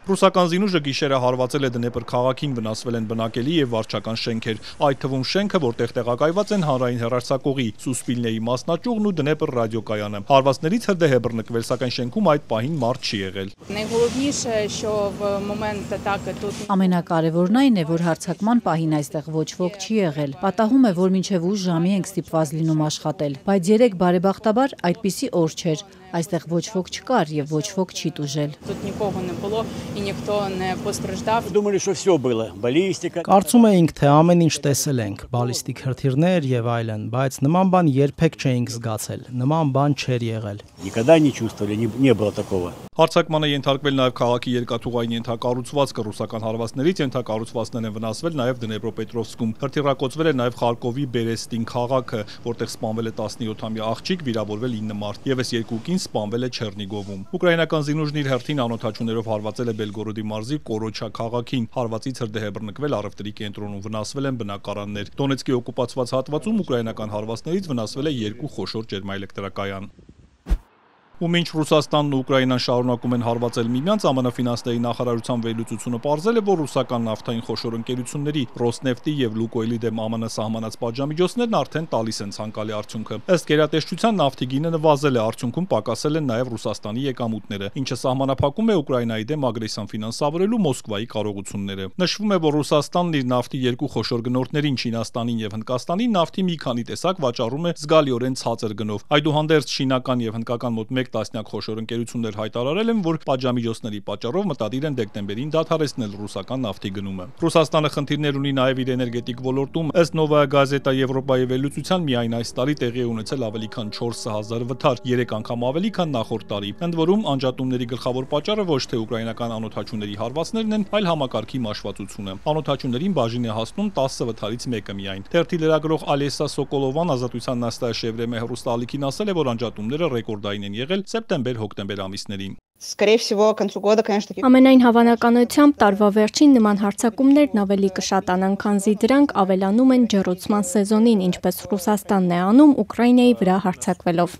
Ռուսական զինուժը գիշերը հարվածել է Դնեպր քաղաքին, վնասվել են բնակելի եւ վարչական շենքեր, այդ թվում շենքը, որտեղ տեղակայված են հանրային հեռարձակողի, Սուսպիլնեի մասնաճյուղն ու Դնեպր ռադիոկայանը։ Հարվածներից հրդեհ է բռնկվել, սակայն շենքում այդ պահին մարդ չի եղել։ Ամենակարևորն այն է, որ հարձակման պահին այստեղ ոչ ոք չի եղել։ Պատահում է, որ մինչև ուշ ժամի ենք ստիպված լինում աշխատել, բայց երեք բարեբախտաբար այդպիսի օր չէր։ Այստեղ ոչ ոք չկար եւ ոչ ոք չի տուժել։ Կարծում էինք, թե ամեն ինչ տեսել ենք, բալիստիկ հրթիռներ եւ այլն, բայց նման բան երբեք չէինք զգացել, նման բան չէր եղել։ Հարձակմանը ենթարկվել նաև քաղաքի երկաթուղային ենթակառուցվածքը, ռուսական հարվածներից ենթակառուցվածքներ են վնասվել նաև Դնեպրոպետրովսկում։ Հրթիռակոծվել է նաև Խարկովի Բերեստին քաղաքը, որտեղ սպանվել է 17-ամյա աղջիկ, վիրավորվել 9 մարդ, եւս 2 կին սպանվել է Չեռնիգովում։ Ուկրաինական զինուժն իր հերթին անօթաչուներով հարվածել է Բելգորոդի մարզի Կորոչա քաղաքին։ Հարվածից հրդեհ է բռնկվել առևտրի կենտրոնում, վնասվել են բնակարաններ։ Դոնեցկի օկուպացված հատվածում ուկրաինական հարվածներից վնասվել է 2 խոշոր ջերմաէլեկտրակայան։ Ու մինչ Ռուսաստանն ու Ուկրաինան շարունակում են հարվածել միմյանց, ԱՄՆ ֆինանսների նախարարության վերլուծությունը պարզել է, որ ռուսական նավթային խոշոր ընկերությունների Ռոսնեֆտի եւ Լուկոյլի դեմ ԱՄՆ սահմանած պատժամիջոցներն արդեն տալիս են ցանկալի արդյունքը։ Ըստ գերատեսչության նավթի գինը նվազել է, արդյունքում պակասել են նաեւ Ռուսաստանի եկամուտները, ինչը սահմանափակում է Ուկրաինայի դեմ ագրեսիան ֆինանսավորելու Մոսկվայի կարողությունները։ Նշվում է, որ Ռուսաստանն իր նավթի երկու խոշոր գնորդներին Չինաստանին եւ Հնդկաստանին նավթի մի քանի տեսակ վաճառում է զգալիորեն ցածր գնով։ Այդուհանդերձ չինական եւ հնդկական մոտ 1 տասնյակ խոշոր ընկերություններ հայտարարել են, որ պատժամիջոցների պատճառով մտադիր են դեկտեմբերին դադարեցնել ռուսական նավթի գնումը։ Ռուսաստանը խնդիրներ ունի նաև իր էներգետիկ ոլորտում։ Ըստ Նովայա Գազետա Եվրոպայի վերլուծության միայն այս տարի տեղի է ունեցել ավելի քան 4000 վթար, 3 անգամ ավելի քան նախորդ տարի։ Ընդ որում անջատումների գլխավոր պատճառը ոչ թե ուկրաինական անօթաչուների հարվածներն են, այլ համակարգի մաշվածությունը։ Անօթաչուներին բաժին է հասնում 10 վթարից մեկը միայն։ Թերթի լրագրող Ալեսա Սոկոլովան Ազատության Նաստաշևրեմե հեռուստաալիքին ասել է, որ անջատումները ռեկորդային են եղել սեպտեմբեր-հոկտեմբեր ամիսներին։ Ամենայն հավանականությամբ տարվա վերջին նման հարձակումներն ավելի կշատանան, քանզի դրանք ավելանում են ջեռուցման սեզոնին, ինչպես Ռուսաստանն է անում Ուկրաինայի վրա հարձակվելով։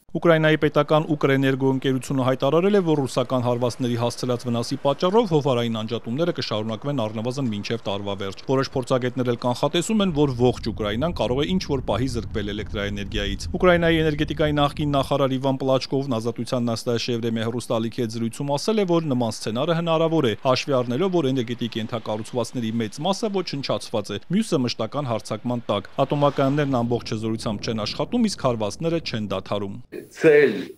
Ուկրաինայի պետական Ուկրեներգո ընկերությունը հայտարարել է, որ ռուսական հարվածների հասցրած վնասի պատճառով հովարային անջատումները կշարունակվեն առնվազն մինչև տարվա վերջ։ Որոշ փորձագետներ էլ կանխատեսում են, որ ողջ Ուկրաինան կարող է ինչ-որ պահի զրկվել էլեկտրաէներգիայից։ Ուկրաինայի էներգետիկայի նախկին նախարար Իվան Պլաչկովն Ազատության Նաստաշևրեմե հեռուստաալիքի հետ զրույցում ասել է, որ նման սցենարը հնարավոր է, հաշվի առնելով, որ էներգետիկ ենթակառուցվածքների մեծ մասը ոչնչացված է, մյուսը մշտական հարձակման տակ։ Ատոմակայաններն ամբողջ հզորությամբ չեն աշխատում, իսկ հարվածները չեն դադարում։ Цель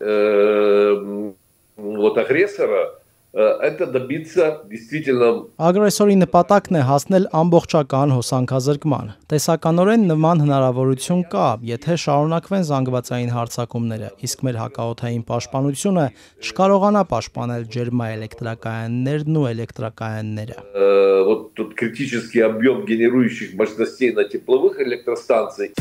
агрессора это добиться действительно Ագրեսորի նպատակն է հասնել ամբողջական հոսանքազրկման։ Տեսականորեն նման հնարավորություն կա, եթե շարունակվեն զանգվածային հարձակումները, իսկ մեր հակաօդային պաշտպանությունը չկարողանա պաշտպանել ջերմաէլեկտրակայաններն ու էլեկտրակայանները։ Вот тут критический объем генерирующих мощностей на тепловых электростанциях